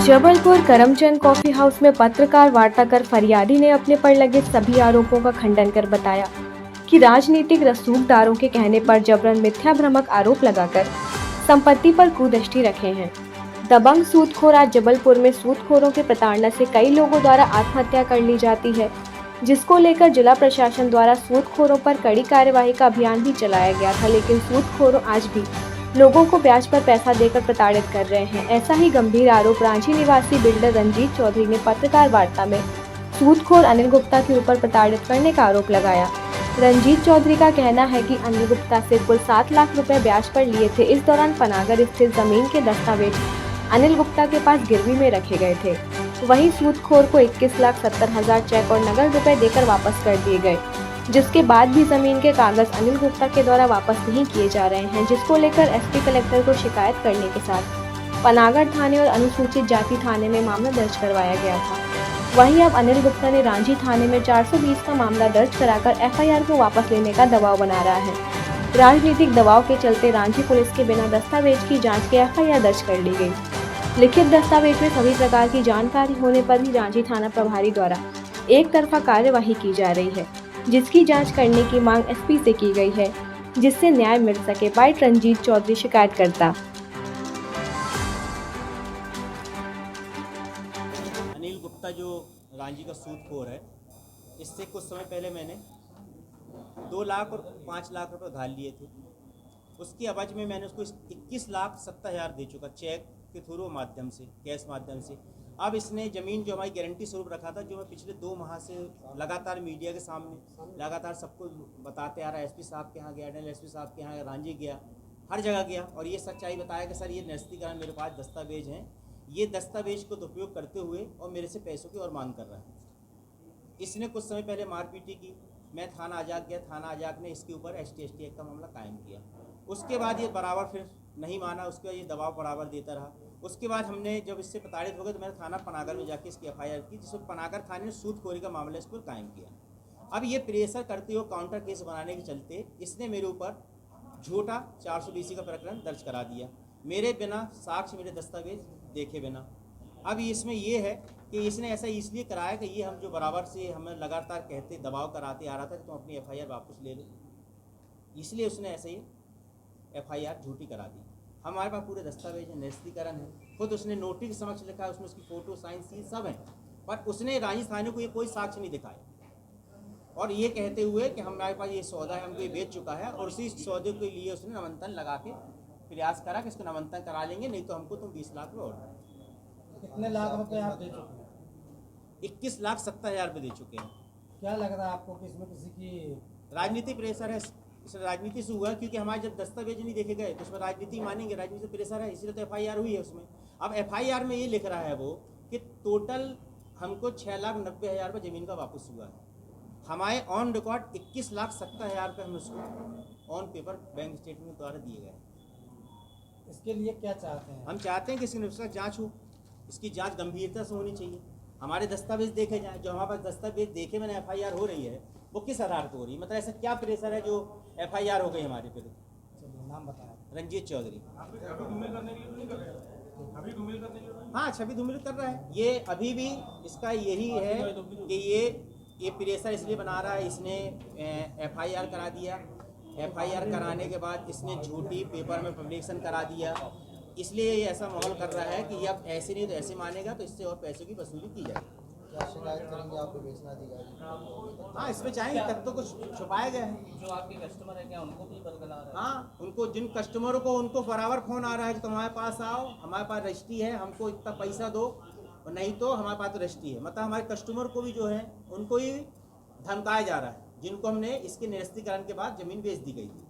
Jabalpur Karamchand coffee house में पत्रकार वार्ता कर फरियादी ने अपने पर लगे सभी आरोपों का खंडन कर बताया कि राजनीतिक रसूखदारों के कहने पर जबरन मिथ्या भ्रमक आरोप लगाकर संपत्ति पर कुदृष्टि रखे हैं। दबंग सूदखोर। आज जबलपुर में सूदखोरों के प्रताड़ना से कई लोगों द्वारा आत्महत्या कर ली जाती है, जिसको लेकर जिला प्रशासन द्वारा सूदखोरों पर कड़ी कार्यवाही का अभियान भी चलाया गया था, लेकिन सूदखोरों आज भी लोगों को ब्याज पर पैसा देकर प्रताड़ित कर रहे हैं। ऐसा ही गंभीर आरोप रांची निवासी बिल्डर रंजीत चौधरी ने पत्रकार वार्ता में सूदखोर अनिल गुप्ता के ऊपर प्रताड़ित करने का आरोप लगाया। रंजीत चौधरी का कहना है कि अनिल गुप्ता से कुल 7 लाख रुपए ब्याज पर लिए थे। इस दौरान पनागर स्थित जमीन के दस्तावेज अनिल गुप्ता के पास गिरवी में रखे गए थे। वहीं सूदखोर को 21,70,000 चेक और नकद रुपए देकर वापस कर दिए गए, जिसके बाद भी जमीन के कागज अनिल गुप्ता के द्वारा वापस नहीं किए जा रहे हैं, जिसको लेकर एसपी कलेक्टर को शिकायत करने के साथ पनागर थाने और अनुसूचित जाति थाने में मामला दर्ज करवाया गया था। वहीं अब अनिल गुप्ता ने रांची थाने में 420 का मामला दर्ज कराकर एफआईआर को वापस लेने का दबाव बना रहा है। राजनीतिक दबाव के चलते रांची पुलिस के बिना दस्तावेज की जाँच के एफआईआर दर्ज कर ली गई। लिखित दस्तावेज में सभी प्रकार की जानकारी होने पर भी रांची थाना प्रभारी द्वारा एक तरफा कार्यवाही की जा रही है, जिसकी जांच करने की मांग एसपी से की गई है, जिससे न्याय मिल सके। बाइट रंजीत चौधरी शिकायतकर्ता। अनिल गुप्ता जो रांची का सूदखोर है, इससे कुछ समय पहले मैंने 2 लाख और 5 लाख रुपए उधार लिए थे। उसकी अवज में मैंने उसको 21,70,000 दे चुका, चेक के थ्रू माध्यम से, कैश माध्यम से। अब इसने ज़मीन जो हमारी गारंटी स्वरूप रखा था, जो मैं पिछले 2 माह से लगातार मीडिया के सामने लगातार सबको बताते आ रहा है, एसपी साहब के यहाँ गया, एसपी साहब के यहाँ रांची गया, हर जगह गया और ये सच्चाई बताया कि सर ये निरस्तीकरण मेरे पास दस्तावेज हैं, ये दस्तावेज को दुरुपयोग करते हुए और मेरे से पैसों की और मांग कर रहा है। इसने कुछ समय पहले मारपीटी की। मैं थाना आजाद गया, थाना आजाद ने इसके ऊपर ST/ST एक्ट का मामला कायम किया। उसके बाद ये बराबर फिर नहीं माना, उसके बाद ये दबाव बराबर देता रहा। उसके बाद हमने जब इससे प्रताड़ित हो गए तो मैंने थाना पनागर में जाके इसकी FIR की, जिसमें पनागर थाने ने सूदखोरी का मामला इस पर कायम किया। अब ये प्रेशर करते हुए काउंटर केस बनाने के चलते इसने मेरे ऊपर झूठा 420 का प्रकरण दर्ज करा दिया, मेरे बिना साक्ष्य, मेरे दस्तावेज देखे बिना। अब इसमें ये है कि इसने ऐसा इसलिए कराया कि ये हम जो बराबर से हमें लगातार कहते दबाव कराते आ रहा था कि तुम अपनी FIR वापस ले लो, इसलिए उसने ऐसे ही FIR झूठी करा दी। हमारे पास पूरे दस्तावेज है, निरस्तीकरण है, खुद उसने नोटिस के समक्ष लिखा है, उसमें उसकी फ़ोटो, साइन, सील सब है, पर उसने रांची थाने को ये कोई साक्ष्य नहीं दिखाया और ये कहते हुए कि हमारे पास ये सौदा है, हमको ये बेच चुका है और उसी सौदे के लिए उसने नमंतन लगा के प्रयास करा कि इसको नमंतन करा लेंगे, नहीं तो हमको तुम 20 लाख रुपये और। कितने लाख रुपए आप दे चुके हैं? 21,70,000 रुपये दे चुके हैं। क्या लग रहा है आपको कि इसमें किसी की राजनीतिक प्रेशर है? इस राजनीति से हुआ क्योंकि हमारे जब दस्तावेज नहीं देखे गए तो उसमें राजनीति मानेंगे, राजनीति प्रेशर है, इसलिए तो FIR हुई है उसमें। अब FIR में ये लिख रहा है वो कि टोटल हमको 6,90,000 रुपये ज़मीन का वापस हुआ है। हमारे ऑन रिकॉर्ड 21,70,000 रुपये हमें उसको ऑन पेपर बैंक स्टेटमेंट द्वारा दिए गए। इसके लिए क्या चाहते हैं? हम चाहते हैं कि इसकी निष्पक्ष जाँच हो, इसकी जाँच गंभीरता से होनी चाहिए, हमारे दस्तावेज देखे जाएँ। जो हमारे पास दस्तावेज देखे मैंने FIR हो रही है वो किस आधार पर हो रही है, मतलब ऐसा क्या प्रेशर है जो FIR हो गई हमारे पे? नाम बताया। रंजीत चौधरी। हाँ, छवि धूमिल कर रहा है। ये अभी भी इसका यही है कि ये प्रेशर इसलिए बना रहा है, इसने FIR करा दिया, FIR कराने के बाद इसने झूठी पेपर में पब्लिकेशन करा दिया, इसलिए ये ऐसा माहौल कर रहा है कि ये अब ऐसे नहीं तो ऐसे मानेगा, तो इससे और पैसे की वसूली की जाएगी। क्या शिकायत करेंगे आपको बेचना दी जाएगी? हाँ, इसमें चाहेंगे, तब तो कुछ छुपाया गया है। जो आपके कस्टमर है क्या उनको भी बरकरार है? हाँ, उनको जिन कस्टमरों को उनको बराबर फ़ोन आ रहा है कि तुम्हारे पास आओ, हमारे पास रजिस्ट्री है, हमको इतना पैसा दो, और नहीं तो हमारे पास तो रजिस्ट्री है। मतलब हमारे कस्टमर को भी जो है उनको ही धमकाया जा रहा है, जिनको हमने इसके निरस्तीकरण के बाद ज़मीन बेच दी गई थी।